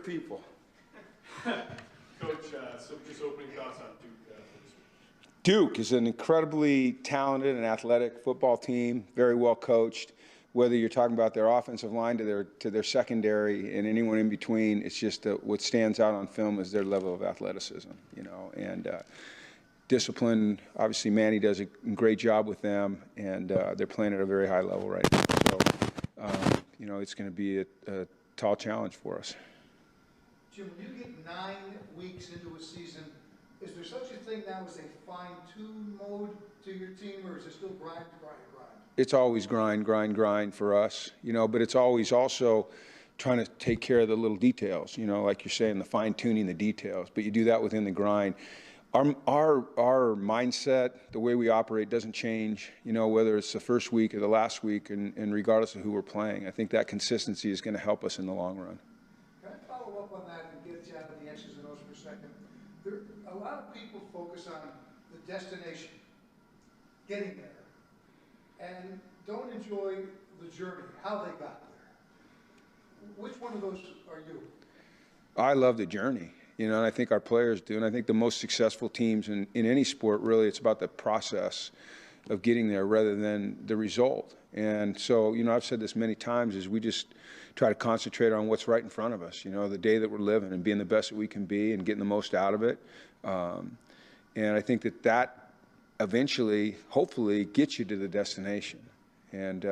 people. Coach, so just opening thoughts on Duke for this week. Duke is an incredibly talented and athletic football team, very well coached. Whether you're talking about their offensive line to their secondary and anyone in between, it's just what stands out on film is their level of athleticism, you know, and discipline. Obviously, Manny does a great job with them, and they're playing at a very high level right now. So, you know, it's going to be a tall challenge for us. Jim, when you get 9 weeks into a season, is there such a thing now as a fine-tune mode to your team, or is it still grind? It's always grind for us, you know, but it's always also trying to take care of the little details, you know, like you're saying, the fine-tuning the details, but you do that within the grind. Our mindset, the way we operate doesn't change, you know, whether it's the first week or the last week, and regardless of who we're playing. I think that consistency is going to help us in the long run. Can I follow up on that and get you out of the X's and O's for a second? A lot of people focus on the destination, getting there, and don't enjoy the journey, how they got there. Which one of those are you? I love the journey, you know, and I think our players do. And I think the most successful teams in any sport, really, it's about the process of getting there rather than the result. And so, you know, I've said this many times, is we just try to concentrate on what's right in front of us, you know, the day that we're living and being the best that we can be and getting the most out of it. And I think that eventually, hopefully, gets you to the destination. And, you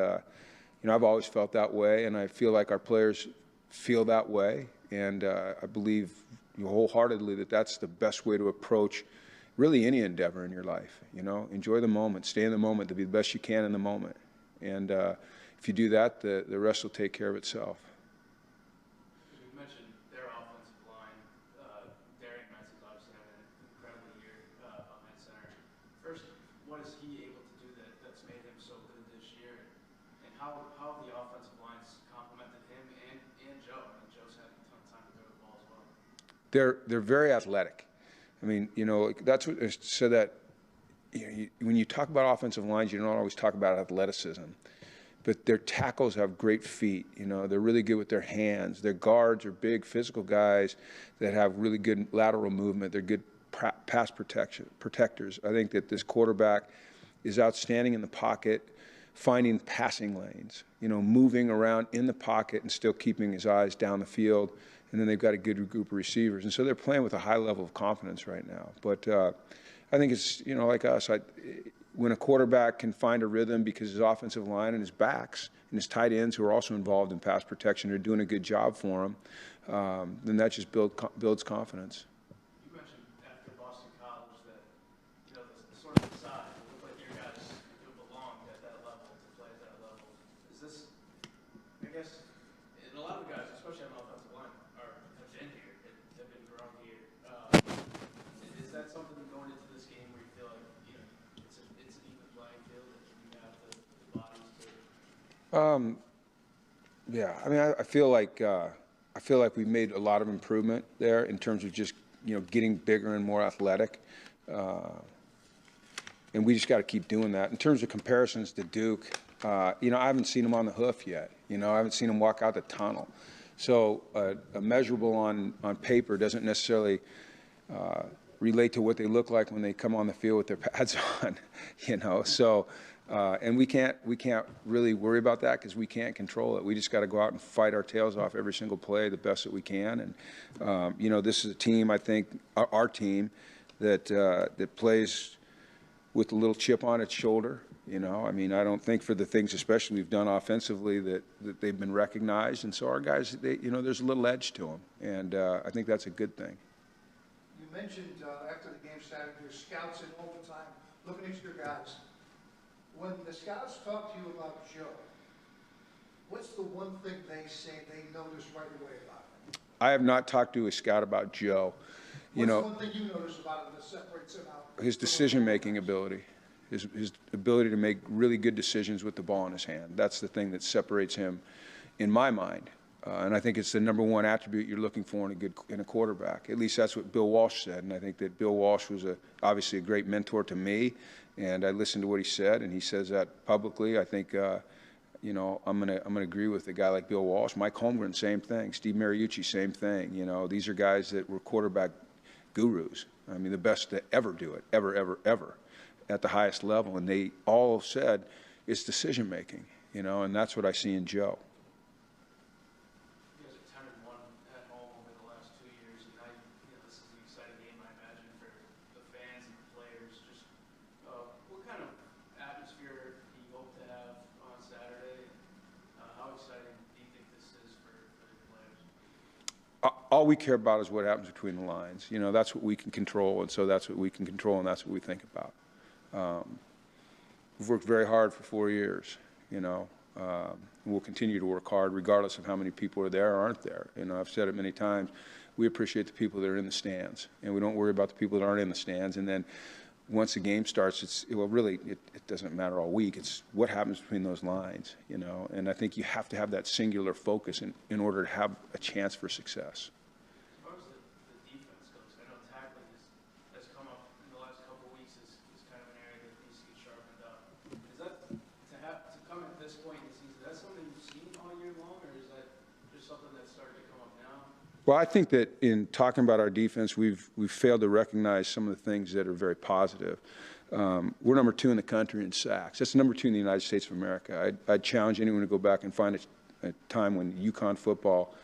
know, I've always felt that way, and I feel like our players feel that way. And I believe wholeheartedly that that's the best way to approach really any endeavor in your life. You know, enjoy the moment, stay in the moment to be the best you can in the moment. And if you do that, the rest will take care of itself. You mentioned their offensive line. Darian Metz is obviously having an incredible year on that center. First, what is he able to do that's made him so good this year? And how have the offensive lines complemented him and Joe? I mean, Joe's had a ton of time to throw the ball as well. They're very athletic. I mean, you know, that's what so that you know, when you talk about offensive lines, you don't always talk about athleticism. But their tackles have great feet. You know, they're really good with their hands. Their guards are big, physical guys that have really good lateral movement. They're good pass protectors. I think that this quarterback is outstanding in the pocket, finding passing lanes, you know, moving around in the pocket and still keeping his eyes down the field. And then they've got a good group of receivers. And so they're playing with a high level of confidence right now. But I think it's, you know, like us, when a quarterback can find a rhythm because his offensive line and his backs and his tight ends, who are also involved in pass protection, are doing a good job for him, then that just builds confidence. You mentioned after Boston College that, you know, the sort of side, it looked like your guys belonged at that level, to play at that level. Is this, I guess, and a lot of guys, especially on the offensive line, have been here, have been grown here. Is that something going into this game where you feel like, you know, it's an even playing field that you have the bodies to? Yeah, I mean, I feel like we've made a lot of improvement there in terms of just, you know, getting bigger and more athletic, and we just got to keep doing that. In terms of comparisons to Duke, you know, I haven't seen them on the hoof yet. You know, I haven't seen them walk out the tunnel. So a measurable on paper doesn't necessarily relate to what they look like when they come on the field with their pads on, you know. So, and we can't really worry about that because we can't control it. We just got to go out and fight our tails off every single play the best that we can. And you know, this is a team, I think, our team, that plays with a little chip on its shoulder. You know, I mean, I don't think for the things, especially we've done offensively, that they've been recognized. And so our guys, you know, there's a little edge to them, and I think that's a good thing. You mentioned after the game started, your scouts in all the time, looking at your guys. When the scouts talk to you about Joe, what's the one thing they say they notice right away about him? I have not talked to a scout about Joe. What's the one thing you notice about him that separates him out? His decision-making ability, his ability to make really good decisions with the ball in his hand. That's the thing that separates him, in my mind. And I think it's the #1 attribute you're looking for in a quarterback. At least that's what Bill Walsh said. And I think that Bill Walsh was obviously a great mentor to me. And I listened to what he said, and he says that publicly. I think, you you know, I'm gonna agree with a guy like Bill Walsh, Mike Holmgren, same thing, Steve Mariucci, same thing. You know, these are guys that were quarterback gurus. I mean, the best to ever do it, ever, at the highest level. And they all said it's decision making, you know, and that's what I see in Joe. You guys are 10-1 at home over the last 2 years, and now this is an exciting game, I imagine, for the fans and the players. Just what kind of atmosphere do you hope to have on Saturday? How exciting do you think this is for the players? All we care about is what happens between the lines. You know, that's what we can control, and so that's what we can control, and that's what we think about. We've worked very hard for 4 years, you know. We'll continue to work hard regardless of how many people are there or aren't there. You know, I've said it many times, we appreciate the people that are in the stands, and we don't worry about the people that aren't in the stands. And then once the game starts, well, really, it doesn't matter all week. It's what happens between those lines, you know. And I think you have to have that singular focus in order to have a chance for success. As far as the defense goes, I know tackling has come up in the last couple of weeks is kind of an area that needs to get sharpened up. Is that to come at this point in the season, is that something you've seen all year long, or is that just something that's starting to come up now? Well, I think that in talking about our defense, we've failed to recognize some of the things that are very positive. We're number 2 in the country in sacks. That's number 2 in the United States of America. I'd challenge anyone to go back and find a time when UConn football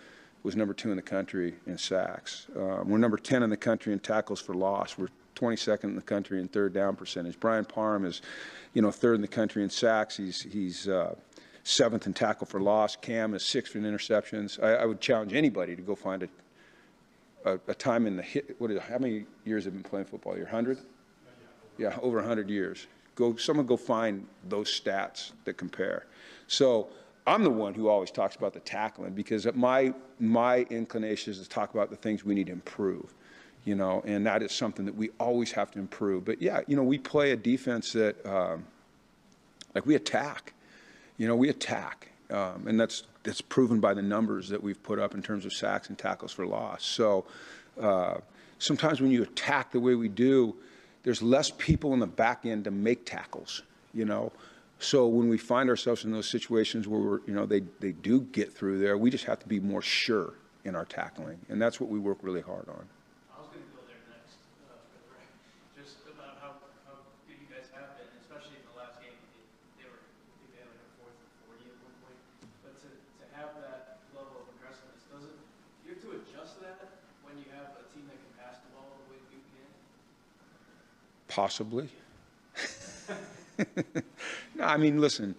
was number 2 in the country in sacks. We're number 10 in the country in tackles for loss. We're 22nd in the country in third down percentage. Brian Parham is, you know, 3rd in the country in sacks. He's 7th in tackle for loss. Cam is 6th in interceptions. I would challenge anybody to go find a time in the how many years have you been playing football? 100? Yeah, over 100 years. Someone go find those stats that compare. So I'm the one who always talks about the tackling, because my inclination is to talk about the things we need to improve, you know, and that is something that we always have to improve. But yeah, you know, we play a defense that like we attack. You know, we attack, and that's proven by the numbers that we've put up in terms of sacks and tackles for loss. So sometimes when you attack the way we do, there's less people in the back end to make tackles, you know. So when we find ourselves in those situations where we're, you know, they do get through there, we just have to be more sure in our tackling, and that's what we work really hard on. I was going to go there next, just about how good you guys have been, especially in the last game. They had like a 4th and 40 at one point. But to have that level of aggressiveness, you have to adjust that when you have a team that can pass the ball the way you can? Possibly. No, I mean, listen,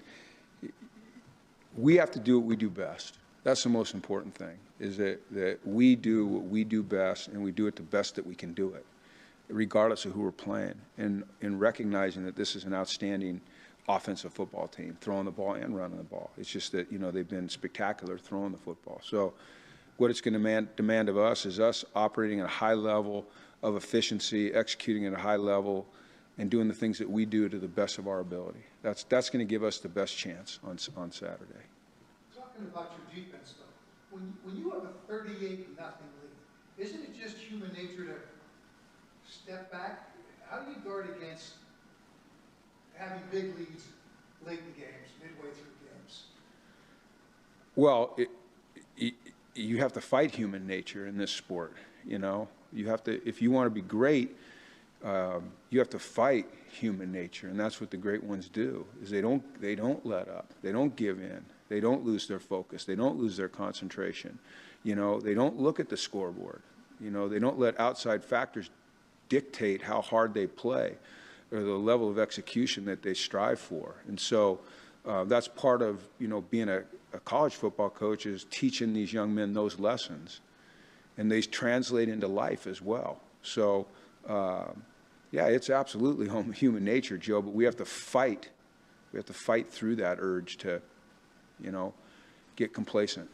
we have to do what we do best. That's the most important thing, is that we do what we do best, and we do it the best that we can do it, regardless of who we're playing, and recognizing that this is an outstanding offensive football team, throwing the ball and running the ball. It's just that, you know, they've been spectacular throwing the football. So what it's going to demand of us is us operating at a high level of efficiency, executing at a high level, and doing the things that we do to the best of our ability. That's going to give us the best chance on Saturday. Talking about your defense, though, when you have a 38-0 lead, isn't it just human nature to step back? How do you guard against having big leads late in games, midway through games? Well, you have to fight human nature in this sport. You know, you have to, if you want to be great, you have to fight human nature, and that's what the great ones do. Is they don't let up, they don't give in, they don't lose their focus, they don't lose their concentration. You know, they don't look at the scoreboard. You know, they don't let outside factors dictate how hard they play or the level of execution that they strive for. And so that's part of, you know, being a college football coach, is teaching these young men those lessons, and they translate into life as well. So yeah, it's absolutely human nature, Joe, but we have to fight. We have to fight through that urge to, you know, get complacent.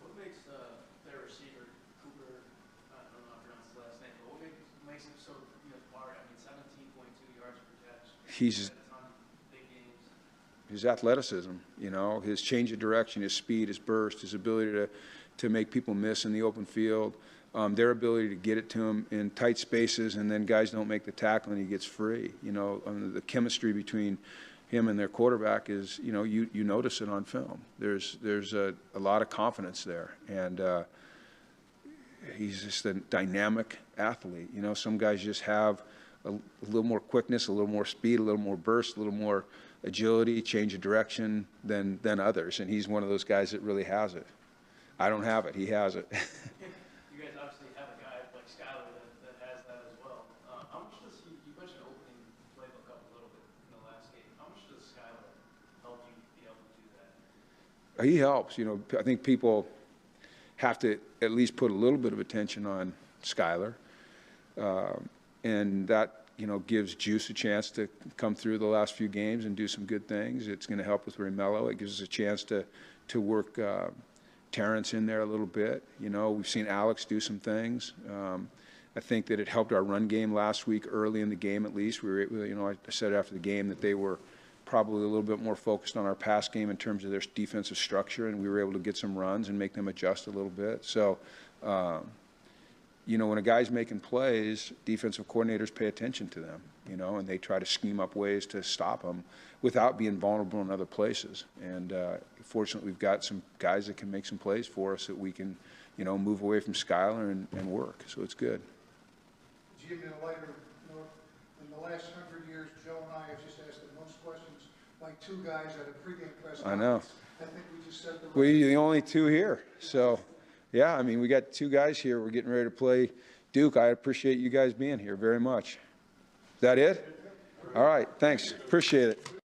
What makes their receiver, Cooper, I don't know how to pronounce his last name, but what makes him so, you know, hard? I mean, 17.2 yards per catch. He's big games. His athleticism, you know, his change of direction, his speed, his burst, his ability to make people miss in the open field, their ability to get it to him in tight spaces, and then guys don't make the tackle and he gets free. You know, the chemistry between him and their quarterback is, you know, you notice it on film. There's a lot of confidence there, and he's just a dynamic athlete. You know, some guys just have a little more quickness, a little more speed, a little more burst, a little more agility, change of direction than others, and he's one of those guys that really has it. I don't have it. He has it. You guys obviously have a guy like Skyler that has that as well. How much does you mentioned opening playbook up a little bit in the last game. How much does Skyler help you be able to do that? He helps. You know, I think people have to at least put a little bit of attention on Skyler, and that, you know, gives Juice a chance to come through the last few games and do some good things. It's going to help with Remello. It gives us a chance to work Terrence in there a little bit. You know, we've seen Alex do some things. I think that it helped our run game last week, early in the game at least. We were, you know, I said after the game that they were probably a little bit more focused on our pass game in terms of their defensive structure, and we were able to get some runs and make them adjust a little bit. So, you know, when a guy's making plays, defensive coordinators pay attention to them, you know, and they try to scheme up ways to stop them without being vulnerable in other places. And fortunately, we've got some guys that can make some plays for us that we can, you know, move away from Skyler and work. So it's good. Jim, in a lighter note, in the last 100 years, Joe and I have just asked the most questions by two guys at a pregame press conference. I know. I think we just said the right. We're the only two here. So, yeah, I mean, we got two guys here. We're getting ready to play Duke. I appreciate you guys being here very much. Is that it? All right. Thanks. Appreciate it.